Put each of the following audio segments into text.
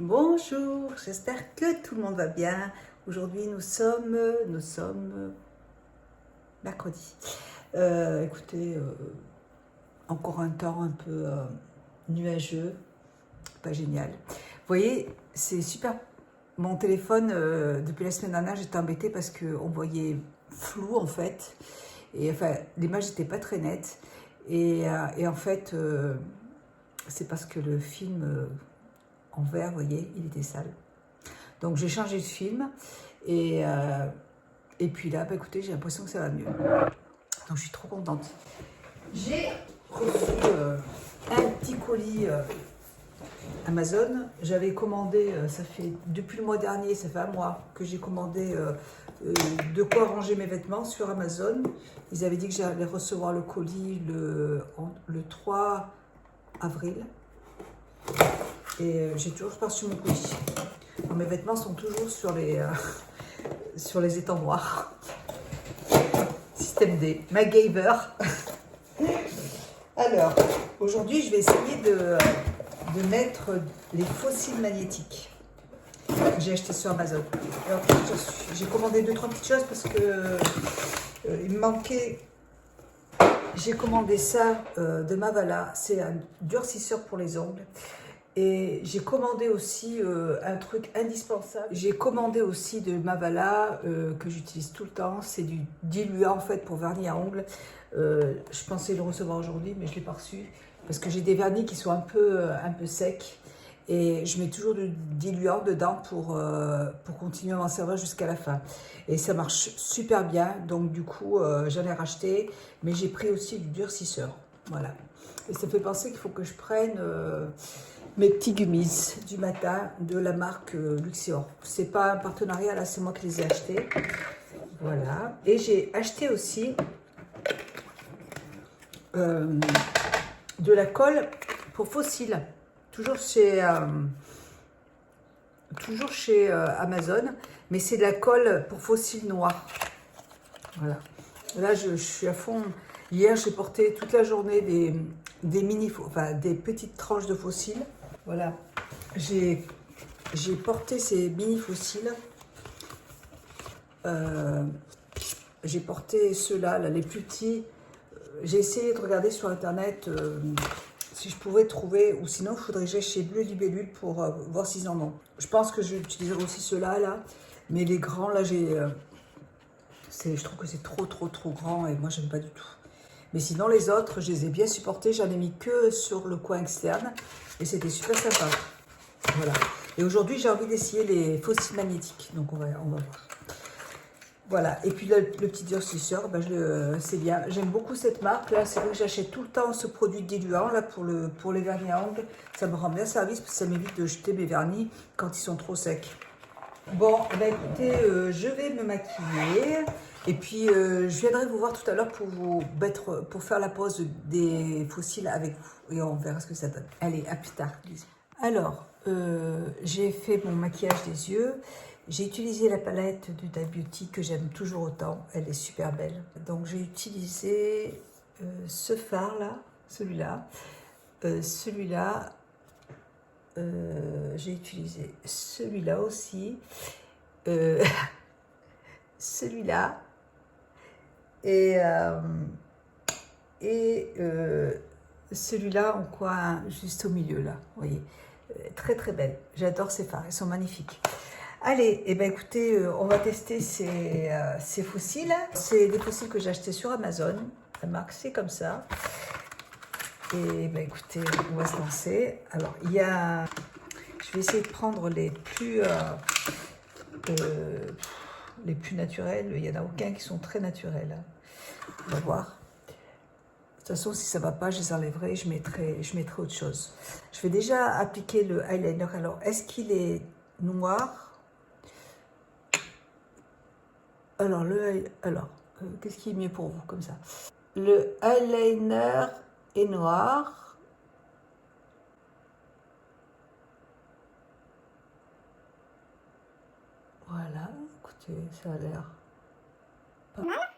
Bonjour, j'espère que tout le monde va bien. Aujourd'hui, nous sommes mercredi. Écoutez, encore un temps un peu nuageux, pas génial. Vous voyez, c'est super. Mon téléphone, depuis la semaine dernière, j'étais embêtée parce qu'on voyait flou en fait. Et enfin, l'image n'était pas très nette. Et en fait, c'est parce que le film en vert, vous voyez, il était sale. Donc j'ai changé de film et puis là, bah, écoutez, j'ai l'impression que ça va mieux. Donc je suis trop contente. J'ai reçu un petit colis Amazon. J'avais commandé, ça fait depuis le mois dernier, ça fait un mois que j'ai commandé de quoi ranger mes vêtements sur Amazon. Ils avaient dit que j'allais recevoir le colis le 3 avril. Et j'ai toujours pas reçu mon colis. Alors, mes vêtements sont toujours sur les étendoirs. Système D, MacGyver. Alors, aujourd'hui, je vais essayer de mettre les fossiles magnétiques que j'ai achetés sur Amazon. Alors, j'ai commandé 2-3 petites choses parce que il me manquait. J'ai commandé ça de Mavala. C'est un durcisseur pour les ongles. Et j'ai commandé aussi un truc indispensable. J'ai commandé aussi de Mavala que j'utilise tout le temps. C'est du diluant en fait pour vernis à ongles. Je pensais le recevoir aujourd'hui, mais je ne l'ai pas reçu parce que j'ai des vernis qui sont un peu secs. Et je mets toujours du diluant dedans pour continuer à m'en servir jusqu'à la fin. Et ça marche super bien. Donc du coup, j'en ai racheté. Mais j'ai pris aussi du durcisseur. Voilà. Et ça me fait penser qu'il faut que je prenne mes petits gummies du matin de la marque Luxior. C'est pas un partenariat, là, c'est moi qui les ai achetés. Voilà. Et j'ai acheté aussi de la colle pour fossiles. Toujours chez Amazon, mais c'est de la colle pour fossiles noirs. Voilà. Là, je suis à fond. Hier, j'ai porté toute la journée des petites tranches de fossiles. Voilà. J'ai porté ces mini fossiles. J'ai porté ceux-là, là, les plus petits. J'ai essayé de regarder sur internet si je pouvais trouver, ou sinon il faudrait que j'aille chez Bleu Libellule pour voir s'ils en ont. Je pense que j'utiliserai aussi ceux-là, là. Mais les grands, là, je trouve que c'est trop grand et moi j'aime pas du tout. Mais sinon les autres, je les ai bien supportés. J'en ai mis que sur le coin externe et c'était super sympa. Voilà. Et aujourd'hui, j'ai envie d'essayer les fossiles magnétiques. Donc on va voir. Voilà. Et puis le petit durcisseur, ben c'est bien. J'aime beaucoup cette marque. Là, c'est vrai que j'achète tout le temps ce produit diluant là pour les vernis à ongles. Ça me rend bien service parce que ça m'évite de jeter mes vernis quand ils sont trop secs. Bon, ben écoutez, je vais me maquiller. Et puis, je viendrai vous voir tout à l'heure pour faire la pose des fossiles avec vous. Et on verra ce que ça donne. Allez, à plus tard. Alors, j'ai fait mon maquillage des yeux. J'ai utilisé la palette d'Huda Beauty que j'aime toujours autant. Elle est super belle. Donc, j'ai utilisé ce fard-là, celui-là. Celui-là. J'ai utilisé celui-là aussi. Celui-là. Et celui-là en coin juste au milieu là, vous voyez, très belle. J'adore ces fards, ils sont magnifiques. Allez, et ben écoutez, on va tester ces fossiles. C'est des fossiles que j'ai achetés sur Amazon. La marque c'est comme ça. Et ben écoutez, on va se lancer. Alors je vais essayer de prendre les plus naturels. Il n'y en a aucun qui sont très naturels. On va voir. De toute façon, si ça ne va pas, je les enlèverai et je mettrai autre chose. Je vais déjà appliquer le eyeliner. Alors, est-ce qu'il est noir? Alors, qu'est-ce qui est mieux pour vous comme ça? Le eyeliner est noir. Voilà, écoutez, ça a l'air pas mal.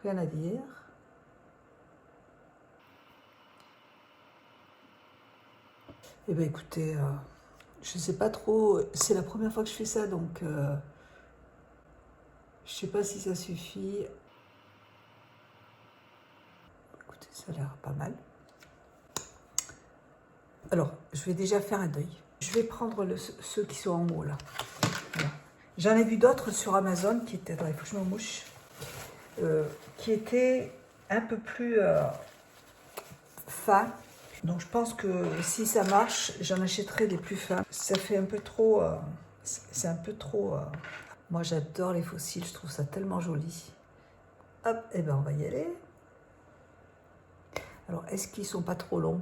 Rien à dire. Eh bien écoutez, je ne sais pas trop, c'est la première fois que je fais ça, donc je ne sais pas si ça suffit. Écoutez, ça a l'air pas mal. Alors, je vais déjà faire un deuil. Je vais prendre ceux qui sont en haut là. Voilà. J'en ai vu d'autres sur Amazon qui étaient, attends, il faut que je me mouche, qui étaient un peu plus fins. Donc je pense que si ça marche, j'en achèterai des plus fins. Ça fait un peu trop, c'est un peu trop. Moi j'adore les fossiles, je trouve ça tellement joli. Hop, et ben on va y aller. Alors est-ce qu'ils sont pas trop longs?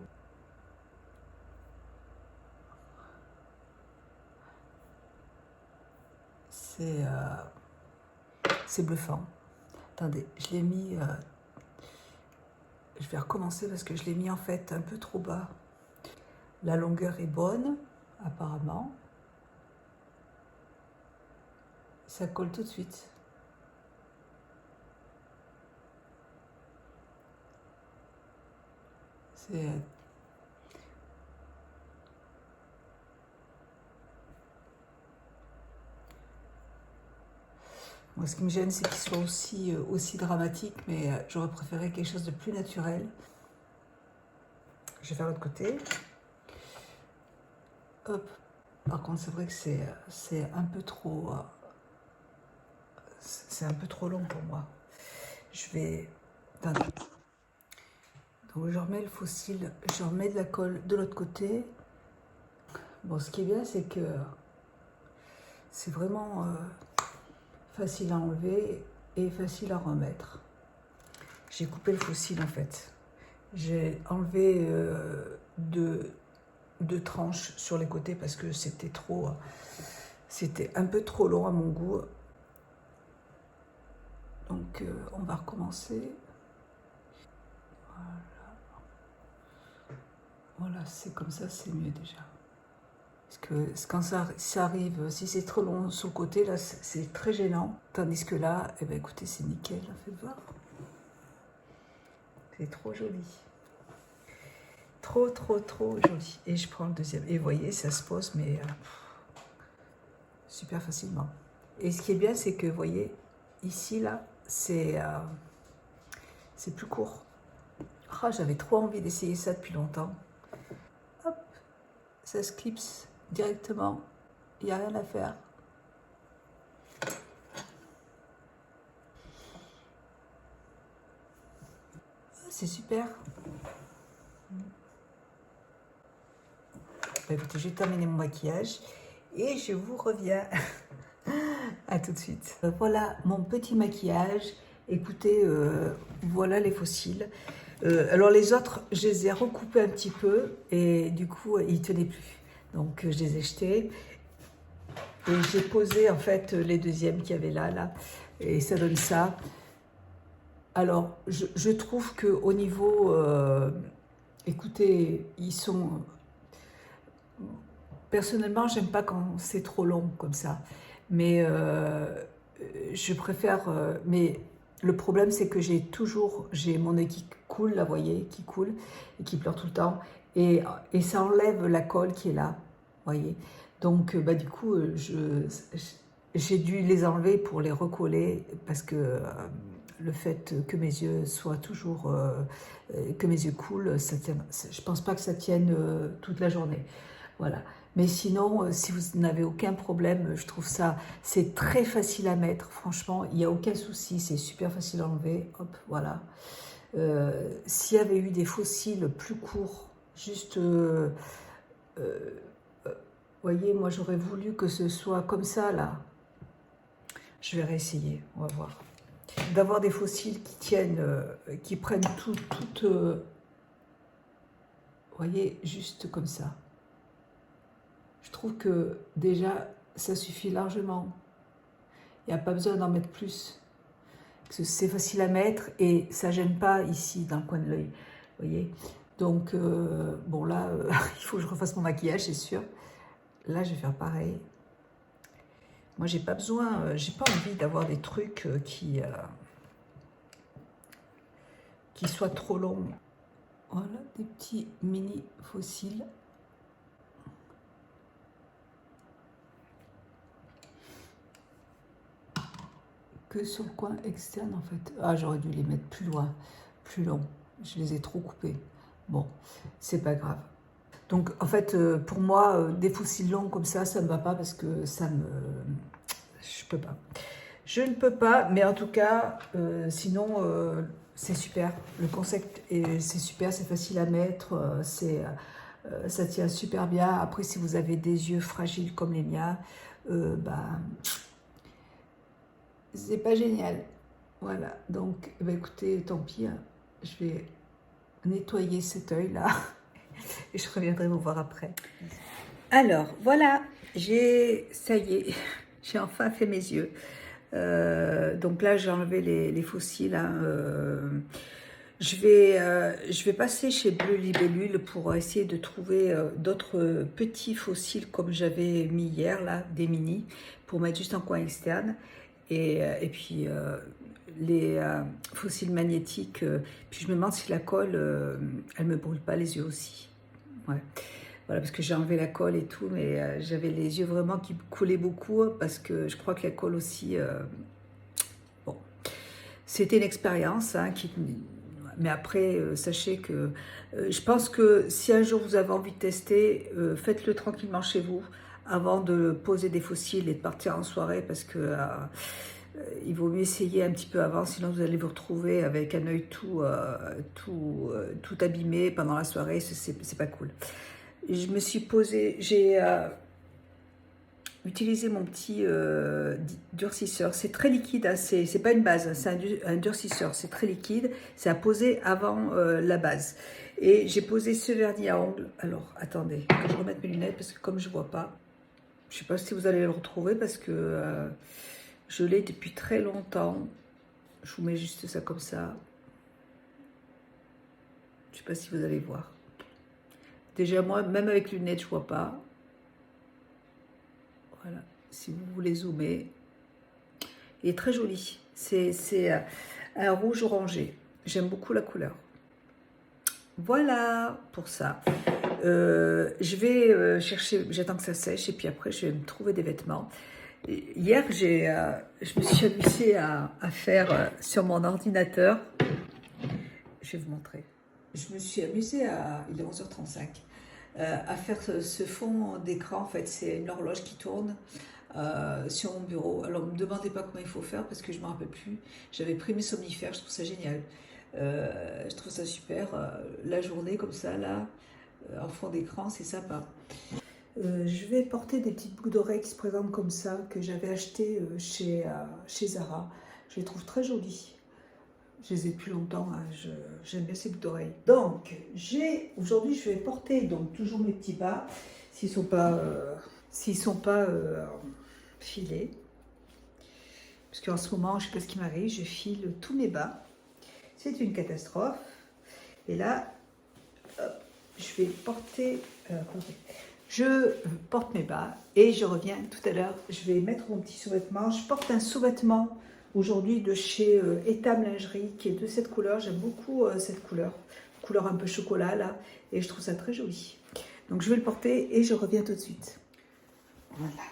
C'est bluffant. Attendez, je l'ai mis. Je vais recommencer parce que je l'ai mis en fait un peu trop bas. La longueur est bonne, apparemment. Ça colle tout de suite. C'est moi, ce qui me gêne, c'est qu'il soit aussi dramatique, mais j'aurais préféré quelque chose de plus naturel. Je vais faire l'autre côté. Hop. Par contre, c'est vrai que c'est un peu trop... c'est un peu trop long pour moi. Je vais... Attendez. Donc, je remets le fossile, je remets de la colle de l'autre côté. Bon, ce qui est bien, c'est que c'est vraiment facile à enlever et facile à remettre. J'ai coupé le fossile, en fait. J'ai enlevé deux tranches sur les côtés parce que c'était un peu trop long à mon goût. Donc on va recommencer. Voilà, c'est comme ça, c'est mieux déjà. Parce que quand ça arrive, si c'est trop long sur le côté, là, c'est très gênant. Tandis que là, eh ben, écoutez, c'est nickel, faites voir. C'est trop joli. Trop, trop, trop joli. Et je prends le deuxième. Et vous voyez, ça se pose, mais super facilement. Et ce qui est bien, c'est que, vous voyez, ici, là, c'est plus court. Oh, j'avais trop envie d'essayer ça depuis longtemps. Hop, ça se clipse directement. Il n'y a rien à faire. C'est super. Bah, écoutez, j'ai terminé mon maquillage et je vous reviens. À tout de suite. Voilà mon petit maquillage. Écoutez, voilà les fossiles. Alors les autres, je les ai recoupés un petit peu et du coup, ils ne tenaient plus. Donc je les ai jetés et j'ai posé en fait les deuxièmes qu'il y avait là, et ça donne ça. Alors, je trouve qu'au niveau, écoutez, ils sont... Personnellement, j'aime pas quand c'est trop long comme ça. Mais je préfère... mais le problème, c'est que j'ai mon nez qui coule, là, vous voyez, qui coule et qui pleure tout le temps. Et ça enlève la colle qui est là, vous voyez. Donc, bah, du coup, j'ai dû les enlever pour les recoller parce que le fait que mes yeux soient toujours... que mes yeux coulent, ça tient, je pense pas que ça tienne toute la journée. Voilà. Mais sinon, si vous n'avez aucun problème, je trouve ça, c'est très facile à mettre. Franchement, il n'y a aucun souci, c'est super facile à enlever. Hop, voilà. S'il y avait eu des fossiles plus courts, juste, voyez, moi j'aurais voulu que ce soit comme ça là. Je vais réessayer, on va voir. D'avoir des fossiles qui tiennent, qui prennent tout, voyez, juste comme ça. Je trouve que déjà, ça suffit largement. Il n'y a pas besoin d'en mettre plus. C'est facile à mettre et ça ne gêne pas ici, dans le coin de l'œil. Vous voyez. Donc, bon là, il faut que je refasse mon maquillage, c'est sûr. Là, je vais faire pareil. Moi, j'ai pas besoin, j'ai pas envie d'avoir des trucs qui soient trop longs. Voilà, des petits mini fossiles. que sur le coin externe en fait. Ah, j'aurais dû les mettre plus loin, plus long. Je les ai trop coupés. Bon, c'est pas grave. Donc en fait, pour moi, des fossiles longs comme ça ne va pas parce que je peux pas. Je ne peux pas, mais en tout cas, sinon, c'est super. Le concept, c'est super, c'est facile à mettre, ça tient super bien. Après, si vous avez des yeux fragiles comme les miens, bah, c'est pas génial. Voilà, donc, bah, écoutez, tant pis, hein. Je vais nettoyer cet œil-là et je reviendrai vous voir après. Alors, voilà, ça y est, j'ai enfin fait mes yeux. Donc là, j'ai enlevé les fossiles. Hein, je vais passer chez Bleu Libellule pour essayer de trouver d'autres petits fossiles comme j'avais mis hier, là, des mini, pour mettre juste en coin externe. Et puis les fossiles magnétiques. Puis je me demande si la colle, elle me brûle pas les yeux aussi. Ouais. Voilà, parce que j'ai enlevé la colle et tout, mais j'avais les yeux vraiment qui coulaient beaucoup, parce que je crois que la colle aussi, bon, c'était une expérience, hein, mais après, sachez que je pense que si un jour vous avez envie de tester, faites-le tranquillement chez vous, avant de poser des fossiles et de partir en soirée, parce que il vaut mieux essayer un petit peu avant, sinon vous allez vous retrouver avec un œil tout abîmé pendant la soirée, c'est pas cool. Je me suis posé, j'ai utilisé mon petit durcisseur. C'est très liquide, hein, c'est pas une base, c'est un durcisseur, c'est très liquide. C'est à poser avant la base. Et j'ai posé ce vernis à ongles. Alors, attendez, que je remette mes lunettes parce que comme je vois pas, je sais pas si vous allez le retrouver parce que je l'ai depuis très longtemps. Je vous mets juste ça comme ça. Je sais pas si vous allez voir. Déjà, moi, même avec lunettes, je vois pas. Voilà, si vous voulez zoomer. Il est très joli. C'est un rouge orangé. J'aime beaucoup la couleur. Voilà pour ça. Je vais chercher, j'attends que ça sèche et puis après, je vais me trouver des vêtements. Hier, je me suis amusée à faire sur mon ordinateur. Je vais vous montrer. Je me suis amusée il est 11h35. À faire ce fond d'écran. En fait, c'est une horloge qui tourne sur mon bureau. Alors, ne me demandez pas comment il faut faire parce que je ne me rappelle plus. J'avais pris mes somnifères, je trouve ça génial. Je trouve ça super. La journée comme ça, là, en fond d'écran, c'est sympa. Je vais porter des petites boucles d'oreilles qui se présentent comme ça, que j'avais achetées chez Zara. Je les trouve très jolies. Je les ai depuis longtemps, hein. J'aime bien ces boucles d'oreilles. Donc, aujourd'hui, je vais porter donc toujours mes petits bas, s'ils sont pas filés. Parce qu'en ce moment, je ne sais pas ce qui m'arrive, je file tous mes bas. C'est une catastrophe. Et là, hop, je vais porter... je porte mes bas et je reviens tout à l'heure. Je vais mettre mon petit sous-vêtement. Je porte un sous-vêtement aujourd'hui de chez Etam Lingerie qui est de cette couleur. J'aime beaucoup cette couleur un peu chocolat là, et je trouve ça très joli. Donc je vais le porter et je reviens tout de suite. Voilà.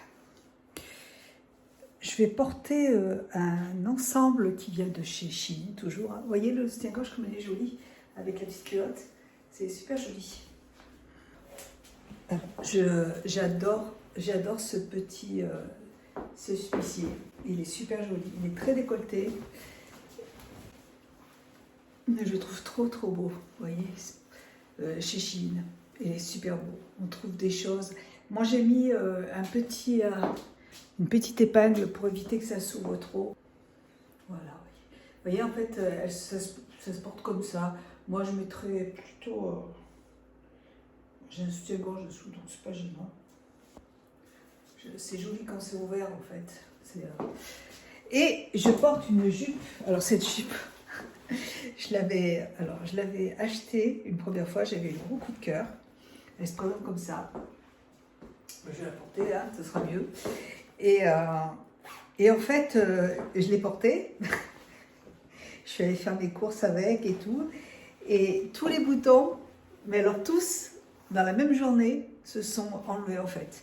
Je vais porter un ensemble qui vient de chez Shein, toujours. Hein. Vous voyez le soutien-gorge comme il est joli avec la petite culotte. C'est super joli. J'adore ce petit celui-ci. Il est super joli. Il est très décolleté. Je le trouve trop beau. Vous voyez, chez Shein. Il est super beau. On trouve des choses. Moi, j'ai mis une petite épingle pour éviter que ça s'ouvre trop. Voilà. Vous voyez, en fait, ça se porte comme ça. Moi, je mettrais plutôt... j'ai un soutien-gorge dessous, donc c'est pas gênant. C'est joli quand c'est ouvert, en fait. Et je porte une jupe. Alors, cette jupe, je l'avais achetée une première fois. J'avais eu un gros coup de cœur. Elle se présente comme ça. Je vais la porter là, ce sera mieux. Et en fait, je l'ai portée. Je suis allée faire mes courses avec et tout. Et tous les boutons, mais alors tous, dans la même journée, se sont enlevés en fait.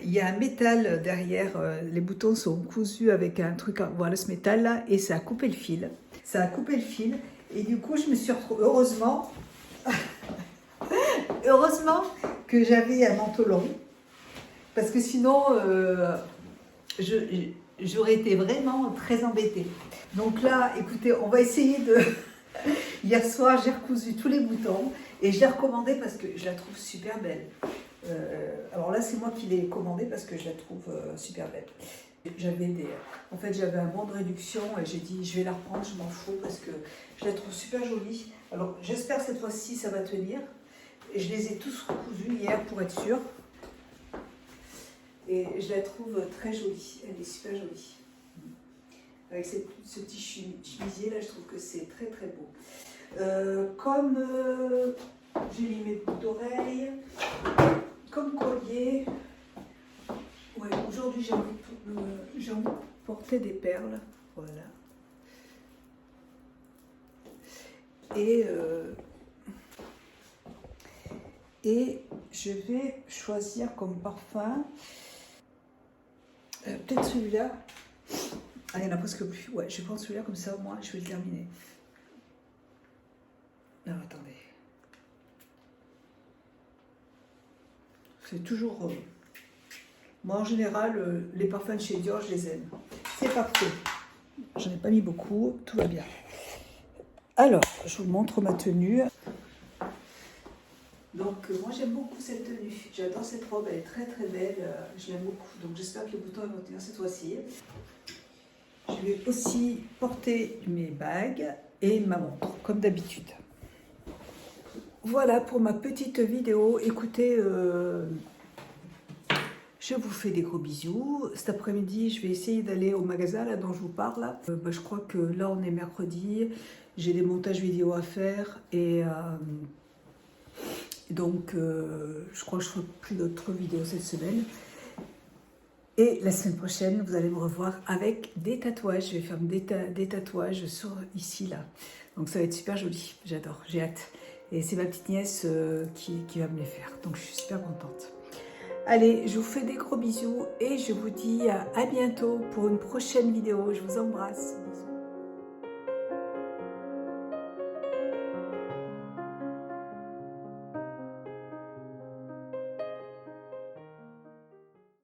il y a un métal derrière, les boutons sont cousus avec un truc, voilà ce métal là, et ça a coupé le fil. Ça a coupé le fil, et du coup je me suis retrouvée, heureusement que j'avais un manteau long, parce que sinon j'aurais été vraiment très embêtée. Donc là, écoutez, on va essayer de... Hier soir, j'ai recousu tous les boutons et je l'ai recommandée parce que je la trouve super belle. Alors là, c'est moi qui l'ai commandée parce que je la trouve super belle. En fait, j'avais un bon de réduction et j'ai dit, je vais la reprendre, je m'en fous parce que je la trouve super jolie. Alors, j'espère que cette fois-ci, ça va tenir. Et je les ai tous recousus hier pour être sûre. Et je la trouve très jolie, elle est super jolie. Avec ce petit chemisier là, je trouve que c'est très très beau. Comme j'ai mis mes boucles d'oreilles, comme collier. Ouais, aujourd'hui j'ai envie de porter des perles, voilà. Et je vais choisir comme parfum, peut-être celui-là. Ah, il n'y en a presque plus. Ouais, je vais prendre celui-là comme ça, au moins, je vais le terminer. Non, attendez. C'est toujours... moi, en général, les parfums de chez Dior, je les aime. C'est parfait. J'en ai pas mis beaucoup, tout va bien. Alors, je vous montre ma tenue. Donc, moi, j'aime beaucoup cette tenue. J'adore cette robe, elle est très très belle. Je l'aime beaucoup. Donc, j'espère que les boutons vont tenir cette fois-ci. Je vais aussi porter mes bagues et ma montre, comme d'habitude. Voilà pour ma petite vidéo. Écoutez, je vous fais des gros bisous. Cet après-midi, je vais essayer d'aller au magasin là, dont je vous parle. Je crois que là, on est mercredi. J'ai des montages vidéo à faire. Et donc, je crois que je ne ferai plus d'autres vidéos cette semaine. Et la semaine prochaine, vous allez me revoir avec des tatouages. Je vais faire des tatouages ici, là. Donc ça va être super joli. J'adore, j'ai hâte. Et c'est ma petite nièce qui va me les faire. Donc je suis super contente. Allez, je vous fais des gros bisous et je vous dis à bientôt pour une prochaine vidéo. Je vous embrasse. Bisous.